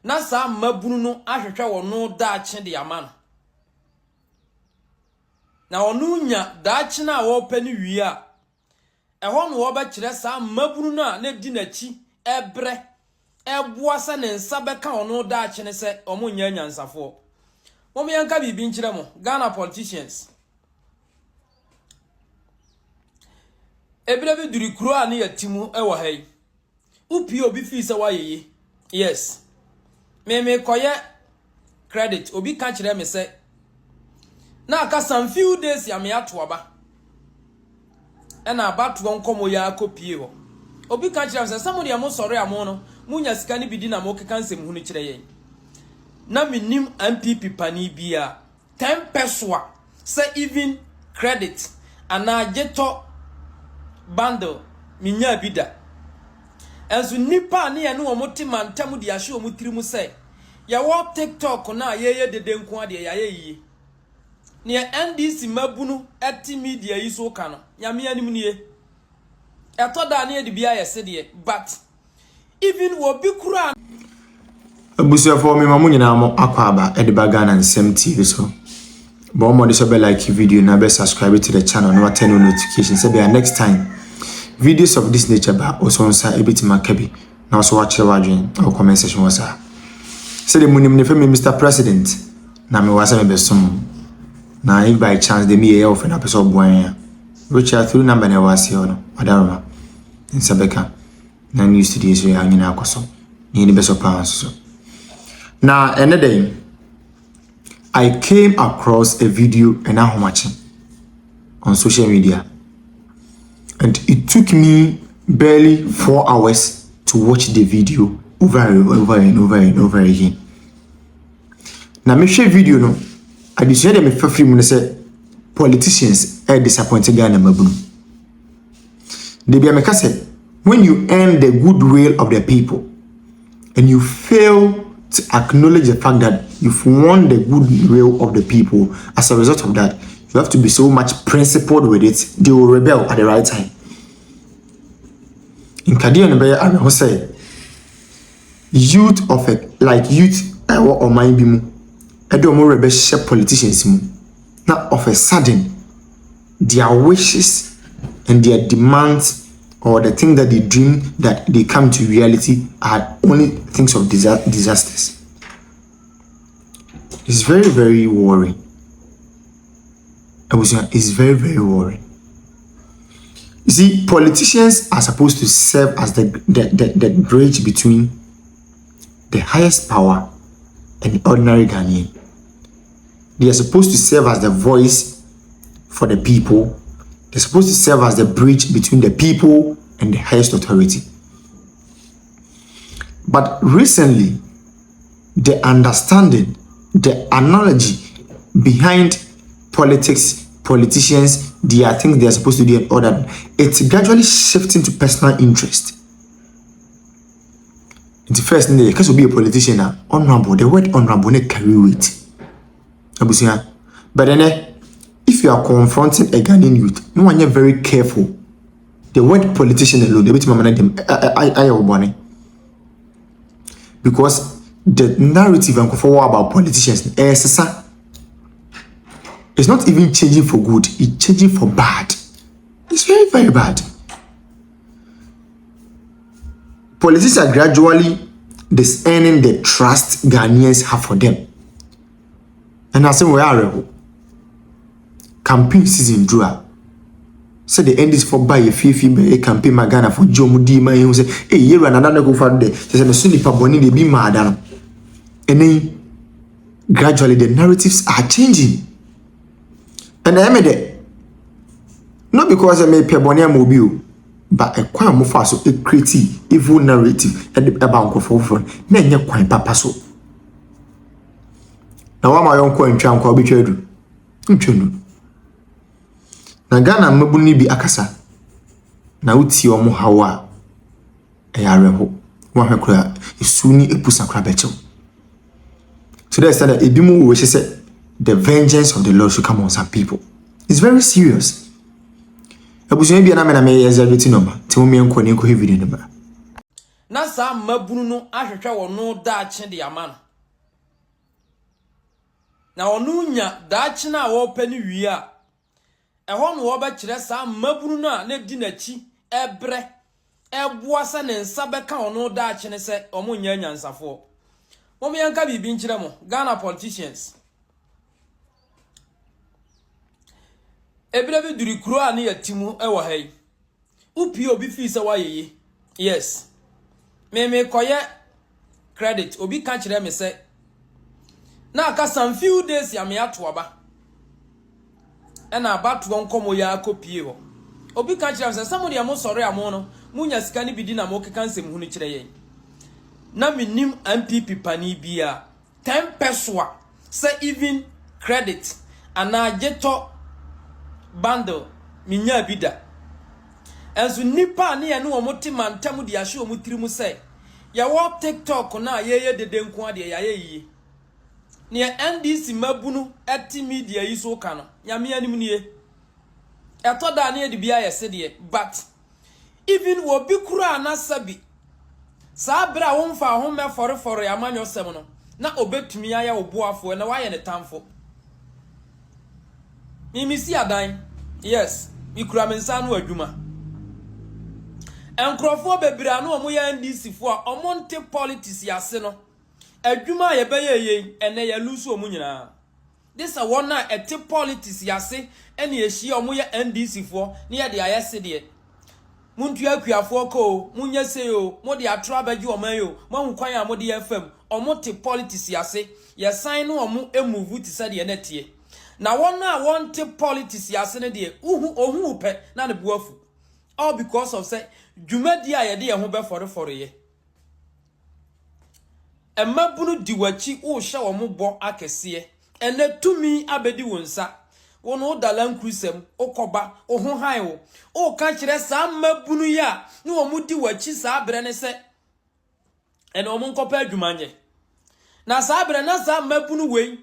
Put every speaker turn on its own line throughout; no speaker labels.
na sa mabunu no ahwehwe wono daache de ama na wono nya daache na wo pani wi a ehon wo ba kire sa mabunu na na di nachi ebre eboasa ne nsa beka wono daache ne se omo nya nyansafo mo yanka bibi nkire mo Ghana politicians ebre bi duri kuro ani yatimu ewo hai upi obi fi se wayeyi yes me koye credit obi ka kire me se na aka some few days ya me atoaba ena abatu nkomo ya akopie ho obi ka kire me se somebody am sorry am no munya sika ni bidi na mo keka nsem hu ni kire yen na minim MPP pani bia 10 peswa say even credit ana jeto bundle minya bida enso nipa na ye no omoti mantam de ahye omutiri mu say ya wo TikTok na ye dede nko ade ya ye yi ne NDC mabunu ati media yi so ka no nyame anim ne ye eto da na ye de bia ye sede but even wo bi kura
abusia for me mamu nyina mo akwaba ediba Ghana nsem TV so but mo de so be like video na be subscribe to the channel no turn on notifications say be next time videos of this nature ba also nsa ebitima kabi na so watch the wadwen or comment section wasa say the munim ne femi Mr. President na me wasa me besom na if by chance de me ye ofe na person boan Regr3t through number na wasi ono adaroma nsabeka na news today so ya nyina akoso ni beso pa so. Now, another day, I came across a video and I'm watching on social media, and it took me barely 4 hours to watch the video over and over again. Now, me share video no, I decided me for free when say politicians are disappointed Ghana mabunu. They be make say when you earn the goodwill of the people and you fail to acknowledge the fact that you've won the goodwill of the people, as a result of that, you have to be so much principled with it, they will rebel at the right time. In Kadia Nebe, I will say, youth of it, like youth or mind bimu, I don't more rebel politicians, not of a sudden, their wishes and their demands or the thing that they dream that they come to reality are only things of disasters. It's very, very worrying. It's very, very worrying. You see, politicians are supposed to serve as the bridge between the highest power and the ordinary Ghanaian. They are supposed to serve as the voice for the people. They're supposed to serve as the bridge between the people and the highest authority. But recently, the understanding, the analogy behind politicians, the things they are supposed to do in order, it's gradually shifting to personal interest. It's the first thing that because will be a politician now, honorable, the word honorable ne carry weight. But then if you are confronting a Ghanaian youth, no one is very careful. The word politician alone, because the narrative and forward about politicians it's not even changing for good, it's changing for bad. It's very, very bad. Politicians are gradually discerning the trust Ghanaians have for them. And I say we are campaign season drew up. So the end is for buy a fee campaign magana for Jomudi man who say, hey, you and another go for the day. Says the Sunni Paboni they be mad. And then gradually the narratives are changing. And I made it not because I made Pebonia mobile, but a quite more fast so a Regr3t evil narrative and the bank of front. Then you're quite papa so. Now my own coin try and be true. Na Ghana mabuni bi akasa na uti omo hawa ayareho wa hwekura isuni epusa kura becho. So that's that ebimu we say the vengeance of the Lord should come on some people. It's very serious. Ebusu bi na me Regr3t number timo me enko ne enko video number.
na saa mabunu no ahwehwe wono daache de ama na onu nya daache na wo pani wi a ehon wo ba kire saa mabunu na na di nachi ebre eboa sa ne nsa beka ono daache ne se omo nya nyansafo mo yanka bibi nkire mo Ghana politicians ebrebi duri kuro ani yatimu ewo hai upi obi fi se wa yeye yes me koye credit obi kan kire me se na aka some few days ya me ato aba ena abatu nkomo ya akopie ho obi kan kire me se somebody am sori am no munya sika ni bidi na mo keka nsem hu ni kire yen na minim MPP pani bia 10 peswa se even credit ana jeto bundle minya bida enso nipa ne ye no omote mantam de ahye omutiri mu se ya wo TikTok na ye dede nko ade ya ye ne NDC mabunu ati media yi so ka no nyame anim nie eto da ne de bia ye se de but even wo bi kura na sabi sa bra wo mfa ho me fore ya manyo sem no na obetumi aya oboafo na wa ye ne tamfo mimisi adan yes ikura mensa no adwuma enkrofo bebira no omo ya NDC fo a omonte politics yase no adwuma ye beye ene ya lusu omo nyina this a one na ete politics yase ene ye hie omo ya NDC fo ne ye de ayese de muntu akuafo ko munye seyo mo de atra baji oman yo mo hu kwan a mo de FM omo te politics yase ye sign no omo emove ti sa de netie na one na want politics yase ne de ohun pe na ne buafu all because of say dwumadi a ye de ye ho be fore ye emabunu diwachi wo hye wo mo bo akese ene tumi abedi wonsa wono dalan krusem okoba ohun han wo o ka kire sa mabunu ya ne wo mu diwachi sa abre ne se ene wo mo nkopa adwumanye na sa abre na sa mabunu wei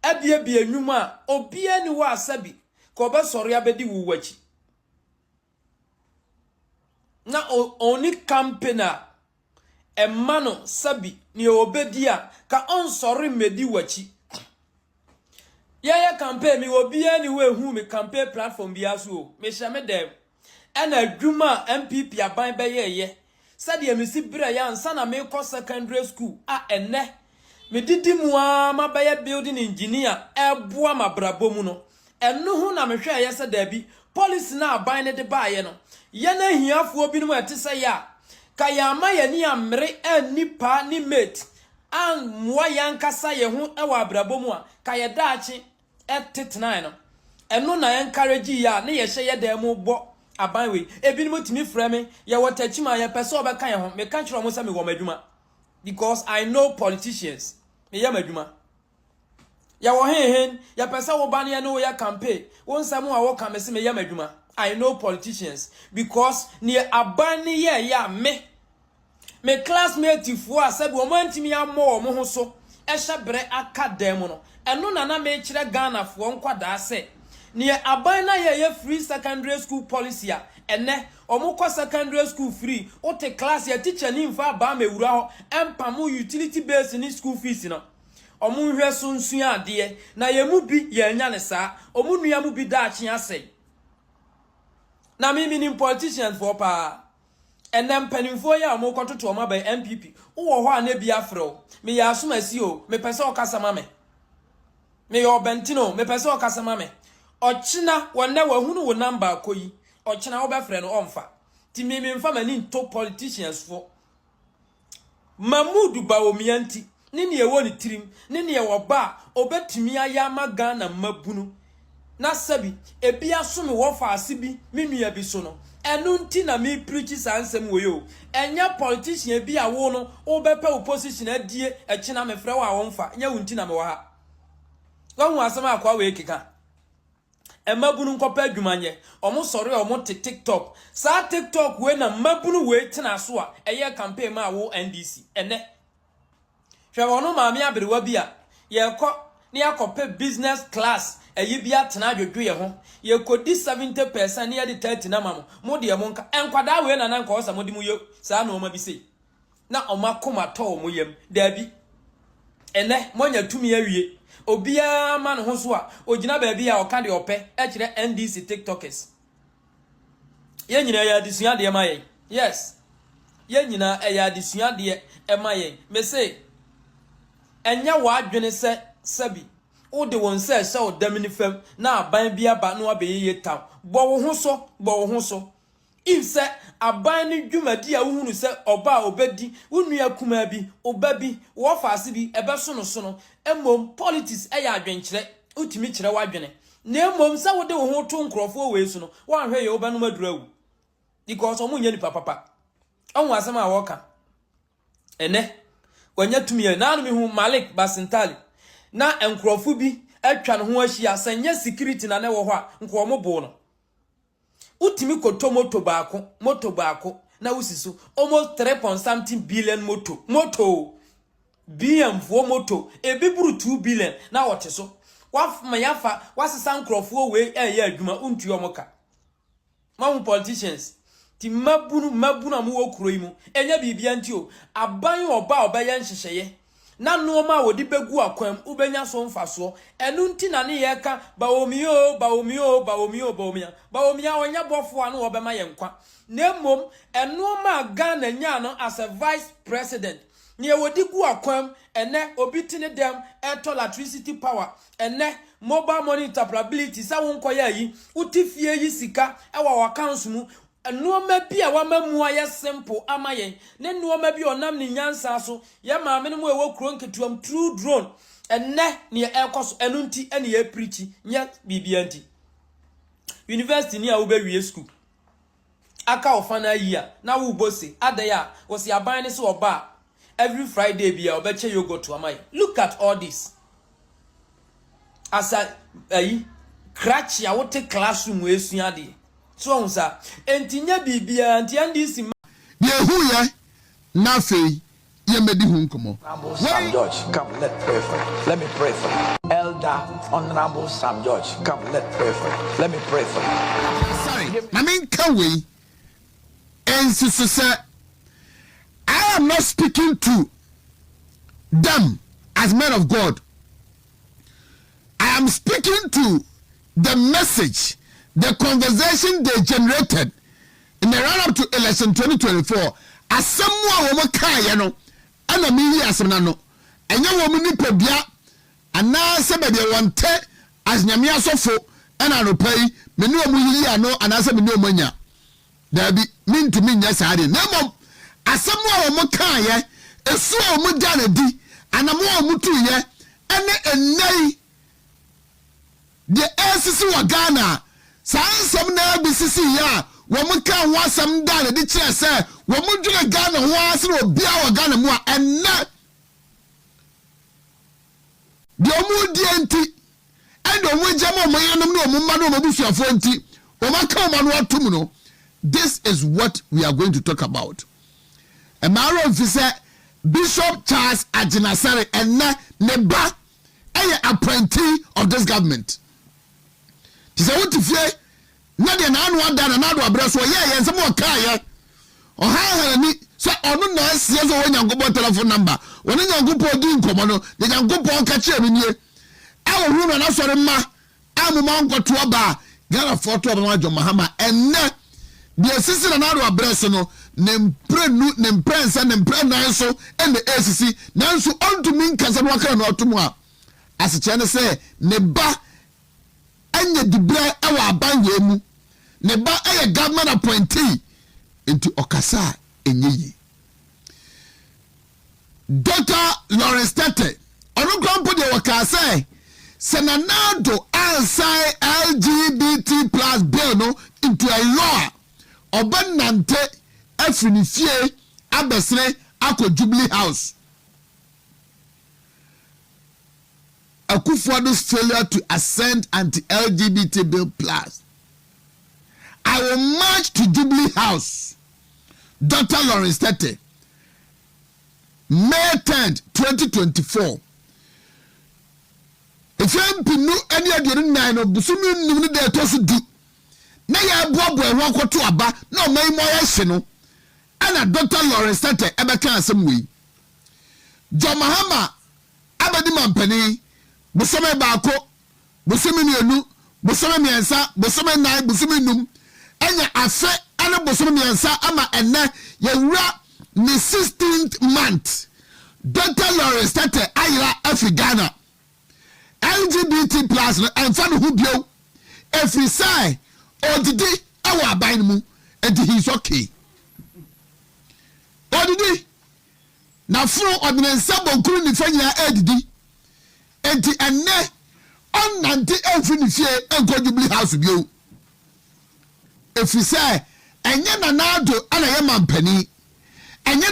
abie enwuma obia ni wa asabi ko be sori abedi wo wachi na oni campaigner emano sabi ni obedia ka on sori medi wachi ya campaign mi obia ni we hu mi campaign platform bia so me hyame dem ena adwuma MPP aban be ye sade mi si bra ya ansa na me ko secondary school enne me didi mu ma be building engineer eboa mabrabo mu no eno hu na me hwe ye se da bi policy na aban ne de ba ye no ye na hiafo bi no ete se ya ka ya ma ye ni amre anipa ni mate an moa yankasa ye hu ewa abrabo mu a ka ye daachi etetena no eno na encourage ya ne ye hye ye da mu bo aban we ebi ni motimi frame ye watachima ye pese obeka ye ho me ka kiro mo se me wo madwuma because I know politicians me ya madwuma ya wo hen ya pese wo ba ne no ya campaign won samu a wo ka me se me ya madwuma I know politicians because ni aban ne ye ya me classmate fu a sabi o mantimi ammo mo ho so ehye bre akadem no eno na me kire Ghana fu nkwada se ni aban na ye free secondary school policy a ene omukọ secondary school free o te class ya teacher ni mfa ba mewura ho empamu utility base ni school fees no omu hwe so nsu ade na ye mu bi ye nya ne sa omu nua mu bi da achi ase na mimi ni politician for pa enem penimfo ya omukọ toto ma ba MPP wo ho ana bi afro me ya asomasi o me pese okasama me yo bentino me pese okasama me ochina wonne wahunu wo number akoyi ochina wo befre no omfa ti mimi mfa mani to politicians for mamudu bawomianti nini ye woni tirim nini ye wo ba obetumi aya maga na mabunu na sabi ebi asome wo fa asibi menua bi so no enu nti na me preach sansem wo yo enya politician bi a wo no wo bepa opposition adie echina me frɛ wo a wo mfa nya wo nti na me wo ha wan asama akwa we kika emabunu nkopa adwumanye omo sori omo TikTok sa TikTok we na mabunu we tena so a eye campaign ma wo NDC ene hwe wono maami aberewa bia ye ko ne yakope business class eyi bia tena adwodwo ye ho ye kodi 70% ne ye de 30 na mamo mo de mo nka enkwada we na nka osa mo de mu yo sa na o ma bi sei na omakoma to omoyam dabi ene monya tumi awie obia ma ne ho so a ogina baabi a oka de ope e kire NDC TikTokers ye nyina ya disua de ma yen yes ye nyina ya disua de e ma yen me say enya wa adwene se sabi o de won se o damini fam na aban bia ba no abeye tam bo wo ho so if se aban ni dwumadi a wohunu se oba obedi wonua kuma bi obabi wo faase bi ebe so no emom politics eya adwenkire utimi kire wadwene na emom se wo de wo ho to nkrofo we su no wan hwe ye obanu madurawu because omunye ni papa onwa asem a woka ene wanya tumi na anu mi hu Malik Basintali na enkrofo bi atwa ne ho ahia sanya security na ne wo ho a nkomo bo no utimi koto moto baako na usisu almost 3.something billion moto BM4 moto ebiburu 2 billion na wote so waf mayafa wasesa nkrofo we eye adwuma untu yomoka mamu politicians ti mabunu amu okuro yi mu enya bibia nti o aban oba ya nhyehyeye na noma wodi begu akwam ubenya so mfaso enu nti na ne yeka baomia onya bofo anu obema yenkwa nemmom enoma Ghana nya no as a vice president ne wodi gu akwam ene obitine dem electricity power ene mobile money interoperability sa wonkoya yi utifie yi sika ewa wa council mu nuoma bi a wamamu aye simple amayen ne nuoma bi onam ni nyansa so ye maame no mu ewo kuro nketuam true drone enne ne ekoso enunti ene ye preach nya bibia nti university ni a wo be wie school aka ofana yi a na wo bose adaya wo se aban ne so oba every Friday bi a obeche yogurt to amai look at all this asa crash ya wo te classroom we sua de so onsa entinya bibia NDC
ye huye na fei ye medi hu nkomo
Sam George, come, let's pray for you. Let me pray for you. Elder Honorable Sam George, come, let's pray for you. Let me pray for you.
Sorry, I mean, can we? And so, I am not speaking to them as men of God. I am speaking to the message, the conversation they generated in the run-up to election 2024. As someone who can, and a million as no, and young woman in Pebia, and now somebody want as Namia Sofo, and I will pay menu no, and as a menu mania. There be mean to me, yes, I didn't know. As someone who can, a so AddoDee, and a more mutu ye, and a nay. The SCC wa Ghana, some now BCC ya, woman can want some done, the chair say, woman do a Ghana once or be our Ghana more, and not the Omu DNT, and the way Jamo Mayanum no Mumano Mabusha Fonti, Omaka Manu Tumuno. This is what we are going to talk about. A matter of Bishop Charles Ajinasare and Neba, an apprentice of this government. Tis a what if ye Nadia Nanwa done another address or yeah, and some more car. Or how any so on no nice years when you go telephone number. When you go for doing common, they can go for catch him in here. Our room and also ma, I'm a man got to a bar, got a photo of Mahama, and the assistant and other address no, name prince and so and the ACC, now so on to mean Casawaka or tomorrow. As a channel say, Neba. Anya dibra awa Aban yemu neba aye government appointee into okasa enyeyi Dr. Regr3t onu grandpa de wakasa senanado ansai LGBT plus bill no into a law obanante afinifie abesre akọ Jubilee House. Akufuado's failure to assent anti-LGBT bill plus. I will march to Jubilee House. Dr. Regr3t, May 10th, 2024. If you have been any other nine of Busumi, they toss do. Now you have Bob and walk to Aba, no, may more no. ana Dr. Regr3t ebeka asem we John Mahama abadi mampani busome baako busome mienu busome miensa busome nine busome num enya afe ana busome miensa ama enne yewura ni 16th month Dr. Regr3t ayira Africana LGBT plus and fan who bio every side AddoDee awa Aban mu and he's okay AddoDee na fro ordinance bonkuru ni fanya AddoDee enti enne on nante every ni fie enko house bio every side enye na nado ana ye mampani enye